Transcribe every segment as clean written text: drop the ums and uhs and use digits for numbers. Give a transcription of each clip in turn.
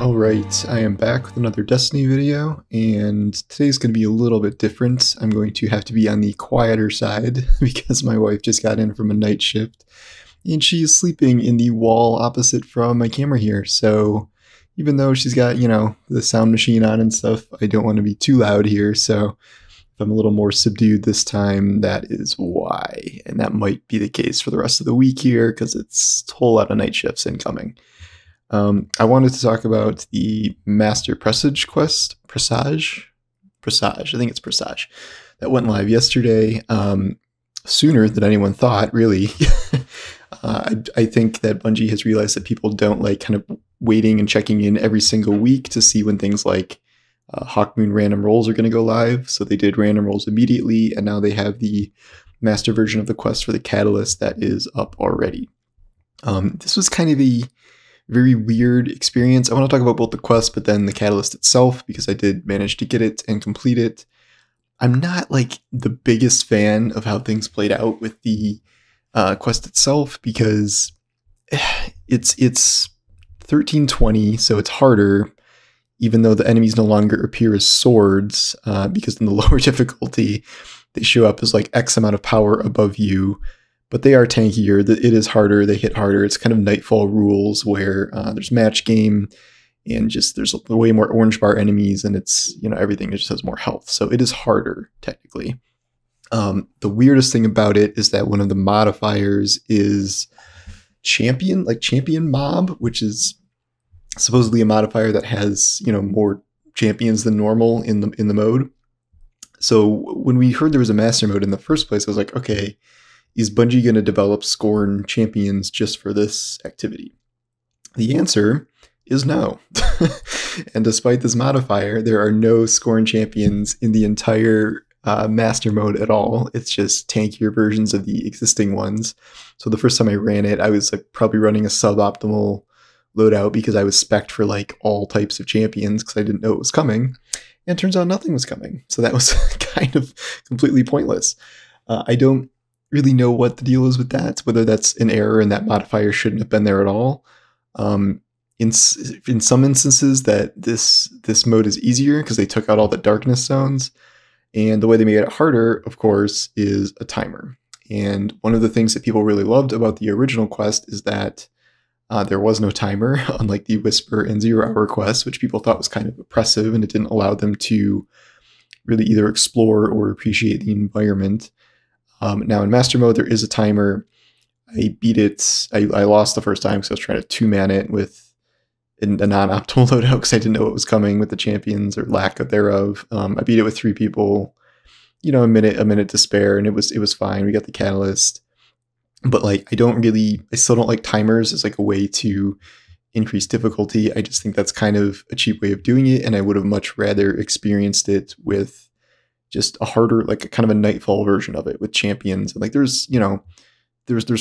Alright, I am back with another Destiny video, and today's going to be a little bit different. I'm going to have to be on the quieter side because my wife just got in from a night shift, and she is sleeping in the wall opposite from my camera here, so even though she's got, the sound machine on and stuff, I don't want to be too loud here, so if I'm a little more subdued this time, that is why. And that might be the case for the rest of the week here, because it's a whole lot of night shifts incoming. I wanted to talk about the Master Presage quest, Presage, I think it's Presage, that went live yesterday, sooner than anyone thought, really. I think that Bungie has realized that people don't like kind of waiting and checking in every single week to see when things like Hawkmoon random rolls are going to go live, so they did random rolls immediately, and now they have the master version of the quest for the Catalyst that is up already. This was kind of a very weird experience. I want to talk about both the quest, but then the Catalyst itself, because I did manage to get it and complete it. I'm not like the biggest fan of how things played out with the quest itself, because it's 1320, so it's harder, even though the enemies no longer appear as swords, because in the lower difficulty, they show up as like X amount of power above you. But they are tankier, it is harder, they hit harder. It's kind of Nightfall rules where there's match game and just there's way more orange bar enemies, and it's, everything just has more health. So it is harder, technically. The weirdest thing about it is that one of the modifiers is champion mob, which is supposedly a modifier that has, more champions than normal in the mode. So when we heard there was a master mode in the first place, I was like, okay, is Bungie going to develop Scorn champions just for this activity? The answer is no. And despite this modifier, there are no Scorn champions in the entire master mode at all. It's just tankier versions of the existing ones. So the first time I ran it, I was like probably running a suboptimal loadout because I was spec'd for like all types of champions because I didn't know it was coming. And it turns out nothing was coming. So that was kind of completely pointless. I don't really know what the deal is with that, whether that's an error and that modifier shouldn't have been there at all. In some instances that this mode is easier because they took out all the darkness zones, and the way they made it harder, of course, is a timer. And one of the things that people really loved about the original quest is that there was no timer, unlike the Whisper and 0 Hour quests, which people thought was kind of oppressive, and it didn't allow them to really either explore or appreciate the environment. Now in Master Mode, there is a timer. I beat it. I lost the first time because I was trying to two-man it with a non-optimal loadout because I didn't know what was coming with the champions or lack of thereof. I beat it with 3 people, a minute to spare, and it was fine. We got the Catalyst. But like, I still don't like timers as like a way to increase difficulty. I just think that's kind of a cheap way of doing it, and I would have much rather experienced it with just a harder, like a kind of a Nightfall version of it with champions. And like there's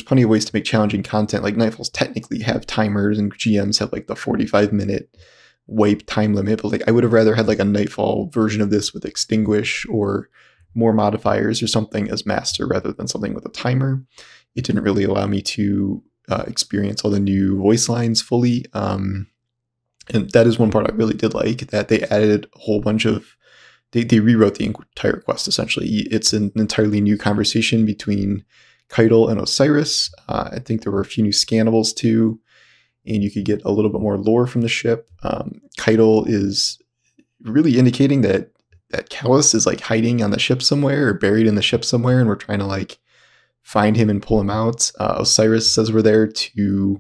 plenty of ways to make challenging content. Like Nightfalls technically have timers, and GMs have like the 45-minute wipe time limit, but like I would have rather had like a Nightfall version of this with Extinguish or more modifiers or something as master rather than something with a timer. It didn't really allow me to experience all the new voice lines fully. And that is one part I really did like, that they added a whole bunch of They rewrote the entire quest, essentially. It's an entirely new conversation between Keitel and Osiris. I think there were a few new scannables, too, and you could get a little bit more lore from the ship. Keitel is really indicating that Callus is, like, hiding on the ship somewhere or buried in the ship somewhere, and we're trying to, like, find him and pull him out. Osiris says we're there to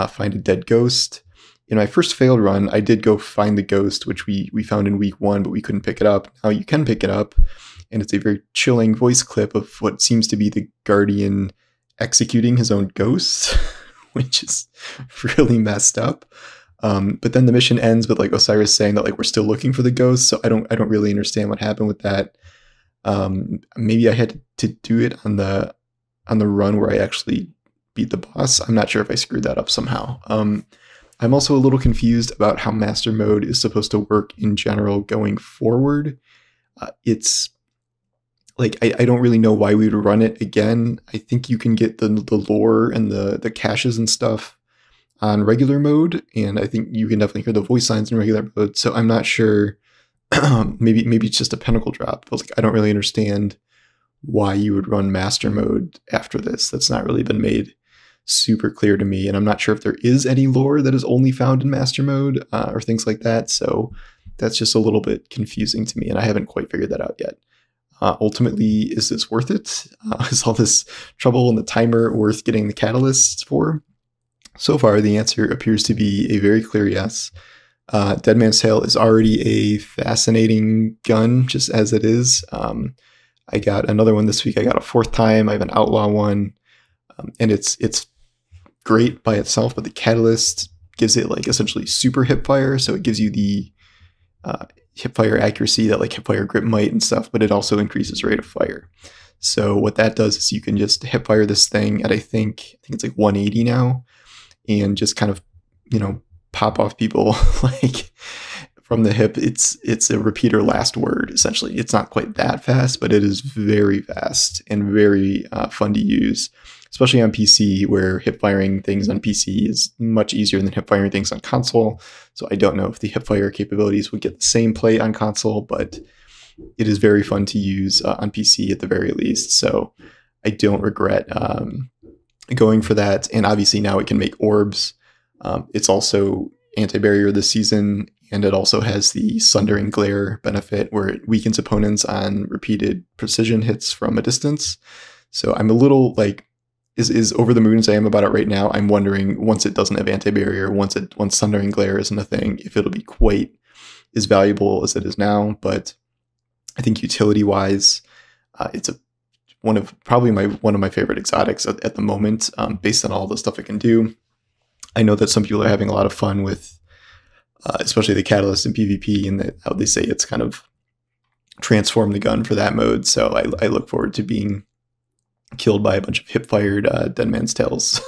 find a dead ghost. In my first failed run, I did go find the ghost, which we found in week 1, but we couldn't pick it up. Now you can pick it up, and it's a very chilling voice clip of what seems to be the Guardian executing his own ghost, which is really messed up. But then the mission ends with like Osiris saying that like we're still looking for the ghost, so I don't really understand what happened with that. Maybe I had to do it on the run where I actually beat the boss. I'm not sure if I screwed that up somehow. I'm also a little confused about how Master Mode is supposed to work in general going forward. It's like, I don't really know why we would run it again. I think you can get the lore and the caches and stuff on regular mode, and I think you can definitely hear the voice lines in regular mode. So I'm not sure. maybe it's just a pinnacle drop. But like, I don't really understand why you would run master mode after this. That's not really been made super clear to me, and I'm not sure if there is any lore that is only found in master mode or things like that. So that's just a little bit confusing to me, and I haven't quite figured that out yet. Ultimately, is this worth it? Is all this trouble and the timer worth getting the catalysts for? So far, the answer appears to be a very clear yes. Dead Man's Tale is already a fascinating gun, just as it is. I got another one this week. I got a 4th time. I have an Outlaw one, and it's great by itself, but the catalyst gives it like essentially super hipfire, so it gives you the hipfire accuracy that like hipfire grip might and stuff, but it also increases rate of fire. So what that does is you can just hipfire this thing at I think it's like 180 now, and just kind of, you know, pop off people like from the hip. It's a repeater last word essentially. It's not quite that fast, but it is very fast and very fun to use, especially on PC, where hip firing things on PC is much easier than hip firing things on console. So I don't know if the hip fire capabilities would get the same play on console, but it is very fun to use on PC at the very least. So I don't regret going for that. And obviously now it can make orbs. It's also anti-barrier this season, and it also has the Sundering Glare benefit where it weakens opponents on repeated precision hits from a distance. So I'm a little like, is over the moon as I am about it right now. I'm wondering, once it doesn't have anti-barrier, once Sundering Glare isn't a thing, if it'll be quite as valuable as it is now. But I think utility-wise, it's one of my favorite exotics at the moment, based on all the stuff it can do. I know that some people are having a lot of fun with, especially the catalyst in PvP, and how they say it's kind of transformed the gun for that mode. So I look forward to being killed by a bunch of hip-fired Dead Man's Tales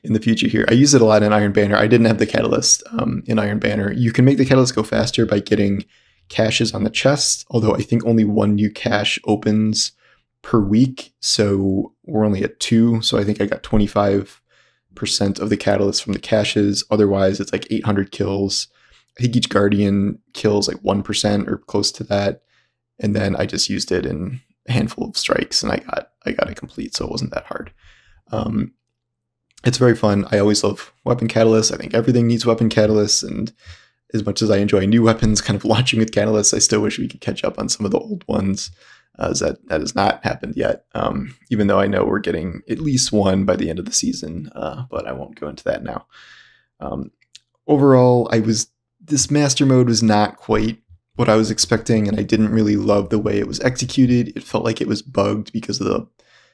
in the future here. I use it a lot in Iron Banner. I didn't have the catalyst in Iron Banner. You can make the catalyst go faster by getting caches on the chest, although I think only 1 new cache opens per week. So we're only at 2. So I think I got 25% of the catalyst from the caches. Otherwise, it's like 800 kills. I think each Guardian kills like 1% or close to that. And then I just used it in a handful of strikes, and I got it complete, so it wasn't that hard. It's very fun. I always love weapon catalysts. I think everything needs weapon catalysts, and as much as I enjoy new weapons kind of launching with catalysts, I still wish we could catch up on some of the old ones, as that has not happened yet, even though I know we're getting at least one by the end of the season, but I won't go into that now. Overall, this master mode was not quite what I was expecting, and I didn't really love the way it was executed. It felt like it was bugged because of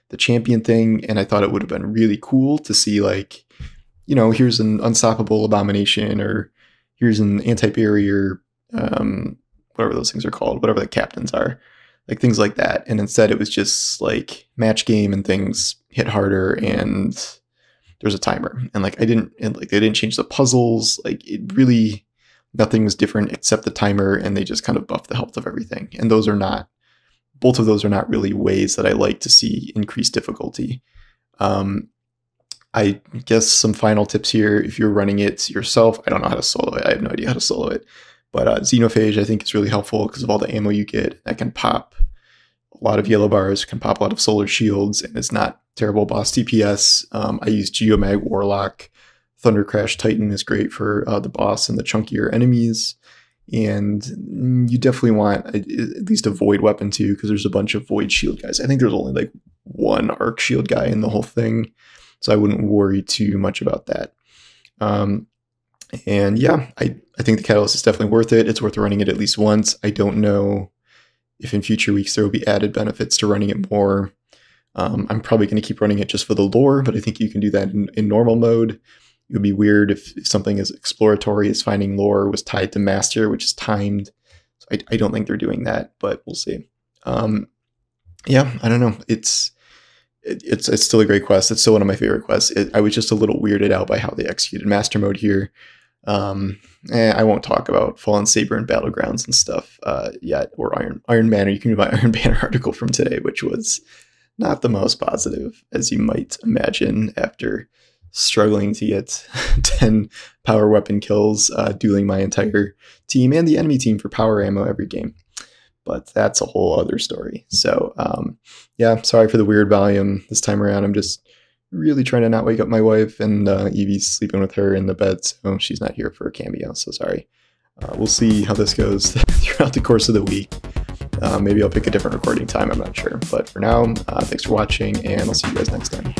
the champion thing, and I thought it would have been really cool to see, like, you know, here's an unstoppable abomination, or here's an anti-barrier, whatever those things are called, whatever the captains are, like things like that. And instead it was just like match game, and things hit harder, and there's a timer, and like they didn't change the puzzles. Like, it really, nothing was different except the timer, and they just kind of buffed the health of everything. And both of those are not really ways that I like to see increased difficulty. I guess some final tips here, if you're running it yourself. I don't know how to solo it. I have no idea how to solo it. But Xenophage, I think, is really helpful because of all the ammo you get. That can pop a lot of yellow bars, can pop a lot of solar shields, and it's not terrible boss DPS. I use Geomag Warlock. Thunder Crash Titan is great for the boss and the chunkier enemies. And you definitely want at least a Void weapon too, because there's a bunch of Void shield guys. I think there's only like 1 Arc shield guy in the whole thing, so I wouldn't worry too much about that. And yeah, I think the catalyst is definitely worth it. It's worth running it at least once. I don't know if in future weeks there will be added benefits to running it more. I'm probably going to keep running it just for the lore, but I think you can do that in normal mode. It would be weird if something as exploratory as finding lore was tied to master, which is timed. So I don't think they're doing that, but we'll see. Yeah, I don't know. It's still a great quest. It's still one of my favorite quests. I was just a little weirded out by how they executed master mode here. I won't talk about Fallen Saber and Battlegrounds and stuff yet, or Iron Banner. You can read my Iron Banner article from today, which was not the most positive, as you might imagine, after struggling to get 10 power weapon kills, dueling my entire team and the enemy team for power ammo every game. But that's a whole other story. So yeah, sorry for the weird volume this time around. I'm just really trying to not wake up my wife, and Evie's sleeping with her in the bed, so she's not here for a cameo, so sorry. We'll see how this goes throughout the course of the week. Maybe I'll pick a different recording time, I'm not sure. But for now, thanks for watching, and I'll see you guys next time.